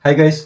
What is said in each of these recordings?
High guys,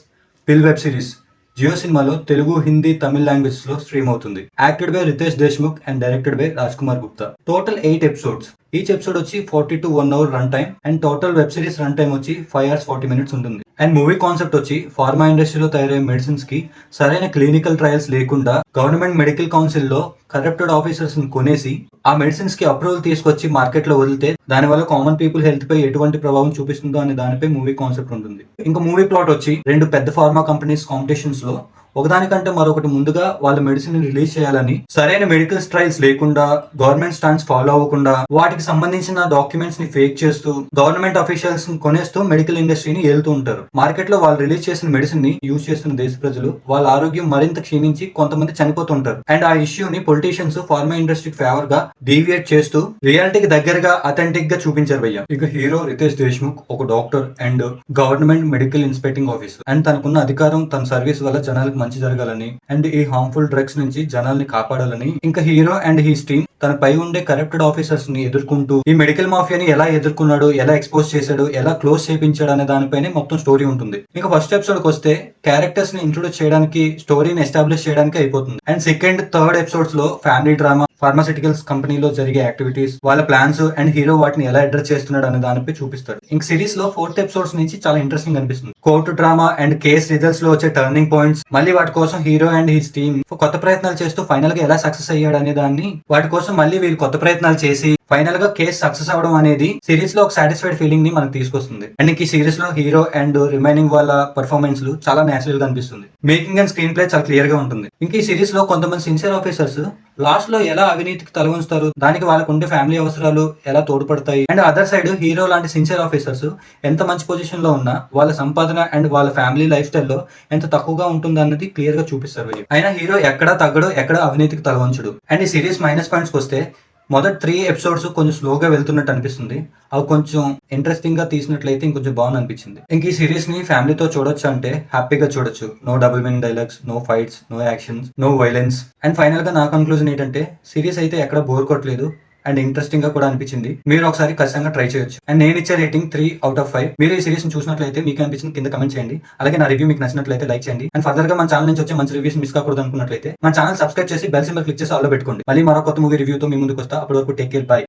pill web series Jio సినిమాలో Telugu, Hindi, Tamil languages లో stream అవుతుంది. Acted by Riteish Deshmukh and directed by Raj Kumar Gupta. Total 8 episodes. Each episode వచ్చి 40 to 1 hour run time and total web series run time వచ్చి 5 hours 40 minutes ఉంటుంది. And movie concept వచ్చి pharma ఇండస్ట్రీలో తయారయ్యే medicines కి సరైన క్లినికల్ ట్రయల్స్ లేకుండా గవర్నమెంట్ మెడికల్ కౌన్సిల్ లో కరప్టెడ్ ఆఫీసర్స్ ని కొనేసి ఆ మెడిసిన్స్ కి అప్రూవల్ తీసుకొచ్చి మార్కెట్ లో వదిలితే దానివల్ల కామన్ పీపుల్ హెల్త్ పై ఎటువంటి ప్రభావం చూపిస్తుందో అనే దానిపై మూవీ కాన్సెప్ట్ ఉంటుంది. ఇంకా మూవీ ప్లాట్ వచ్చి 2 పెద్ద ఫార్మా కంపెనీస్ కాంపిటీషన్స్ లో ఒకదానికంటే మరొకటి ముందుగా వాళ్ళ మెడిసిన్ రిలీజ్ చేయాలని సరైన మెడికల్ ట్రయల్స్ లేకుండా, గవర్నమెంట్ స్టాండ్స్ ఫాలో అవ్వకుండా, వాటికి సంబంధించిన డాక్యుమెంట్స్ ని ఫేక్ చేస్తూ, గవర్నమెంట్ అఫీషియల్స్ ని కొనేస్తూ మెడికల్ ఇండస్ట్రీని ఏలుతూ ఉంటారు. మార్కెట్ లో వాళ్ళు రిలీజ్ చేసిన మెడిసిన్ ని యూజ్ చేస్తున్న దేశ ప్రజలు వాళ్ళ ఆరోగ్యం మరింత క్షీణించి కొంతమంది చనిపోతుంటారు. అండ్ ఆ ఇష్యూని పొలిటీషియన్స్ ఫార్మా ఇండస్ట్రీకి ఫేవర్ గా డీవియేట్ చేస్తూ రియాలిటీకి దగ్గరగా అథెంటిక్ గా చూపించారు భయ్య. ఇక హీరో రితేష్ దేశ్ముఖ్ ఒక doctor and government medical inspecting officer. And తనకున్న అధికారం తన సర్వీస్ వల్ల జనాలకు మంచి జరగాలని అండ్ ఈ హార్మ్ఫుల్ డ్రగ్స్ నుంచి జనాల్ని కాపాడాలని, ఇంకా హీరో అండ్ హీస్ టీమ్ తన పై ఉండే కరప్టెడ్ ఆఫీసర్స్ ని ఎదుర్కొంటూ ఈ మెడికల్ మాఫియాని ఎలా ఎదుర్కొన్నాడు, ఎలా ఎక్స్పోజ్ చేశాడు, ఎలా క్లోజ్ చేయించాడు అనే దానిపైనే మొత్తం స్టోరీ ఉంటుంది. ఇంకా ఫస్ట్ ఎపిసోడ్ కి వస్తే క్యారెక్టర్స్ ని ఇంట్రొడ్యూస్ చేయడానికి, స్టోరీని ఎస్టాబ్లిష్ చేయడానికి అయిపోతుంది. అండ్ సెకండ్, థర్డ్ ఎపిసోడ్స్ లో ఫ్యామిలీ డ్రామా, ఫార్మాసిటికల్స్ కంపెనీలో జరిగే యాక్టివిటీస్, వాళ్ళ ప్లాన్స్ అండ్ హీరో వాటిని ఎలా అడ్రస్ చేస్తున్నాడు అనే దానిపై చూపిస్తాడు. ఇంక సిరీస్ లో 4th ఎపిసోడ్స్ నుంచి చాలా ఇంట్రెస్టింగ్ అనిపిస్తుంది. Court drama and case results లో వచ్చే టర్నింగ్ పాయింట్స్, మళ్ళీ వాటి కోసం హీరో అండ్ హిస్ టీమ్ కొత్త ప్రయత్నాలు చేస్తూ ఫైనల్ గా ఎలా సక్సెస్ అయ్యాడు అనే దాన్ని, వాటి కోసం మళ్ళీ వీళ్ళు కొత్త ప్రయత్నాలు చేసి ఫైనల్ గా కేసు సక్సెస్ అవడం అనేది సిరీస్ లో ఒక సాటిస్ఫైడ్ ఫీలింగ్ ని మనకు తీసుకొస్తుంది. అండ్ ఈ సిరీస్ లో హీరో అండ్ రిమైనింగ్ వాళ్ళ పర్ఫార్మెన్స్ లు చాలా నేచురల్ గా అనిపిస్తుంది. మేకింగ్ అండ్ స్క్రీన్ ప్లే చాలా క్లియర్ గా ఉంటుంది. ఇంకా ఈ సిరీస్ లో కొంతమంది సిన్సియర్ ఆఫీసర్స్ లాస్ట్ లో ఎలా అవినీతికి తల ఉంచుతారు, దానికి వాళ్ళకు ఉండే ఫ్యామిలీ అవసరాలు ఎలా తోడ్పడతాయి, అండ్ అదర్ సైడ్ హీరో లాంటి సిన్సియర్ ఆఫీసర్స్ ఎంత మంచి పొజిషన్ లో ఉన్నా వాళ్ళ సంపాదన అండ్ వాళ్ళ ఫ్యామిలీ లైఫ్ స్టైల్లో ఎంత తక్కువగా ఉంటుంది అన్నది క్లియర్ గా చూపిస్తారు. అయినా హీరో ఎక్కడా తగ్గడు, ఎక్కడ అవినీతికి తల వంచడు. అండ్ ఈ సిరీస్ మైనస్ పాయింట్స్ వస్తే మొదటి 3 ఎపిసోడ్స్ కొంచెం స్లోగా వెళ్తున్నట్టు అనిపిస్తుంది. అవి కొంచెం ఇంట్రెస్టింగ్ గా తీసినట్లయితే ఇంకొంచెం బాగుంది అనిపించింది. ఇంక ఈ సిరీస్ ని ఫ్యామిలీతో చూడొచ్చు అంటే హ్యాపీగా చూడొచ్చు. No double meaning dialogues, no fights, no actions, no violence. And final గా నా కంక్లూజన్ ఏంటంటే సిరీస్ అయితే ఎక్కడ బోర్ కొట్టలేదు అండ్ ఇంట్రెస్టింగ్ గా కూడా అనిపించింది. మీరు ఒకసారి ఖచ్చితంగా ట్రై చేయొచ్చు. అండ్ నేను ఇచ్చే రేటింగ్ 3 out of 5. మీరు ఈ సిరీస్ ని చూసినట్లయితే మీకు అనిపించింది కింద కమెంట్ చేయండి. అలాగే నా రివ్యూ మీకు నచ్చినట్లయితే లైక్ చేయండి. అండ్ ఫర్దర్ గా మన ఛానల్ నుంచి వచ్చే మంచి రివ్యూస్ మిస్ కాకూడదు అనుకున్నట్లయితే మన ఛానల్ సబ్స్క్రైబ్ చేసి బెల్ సింబల్ క్లిక్ చేసి ఆల్లో పెట్టుకోండి. మళ్ళీ మరో కొత్త మూవీ రివ్యూతో మీ ముందుకు వస్తా. అప్పటి వరకు టేక్ కేర్, బై.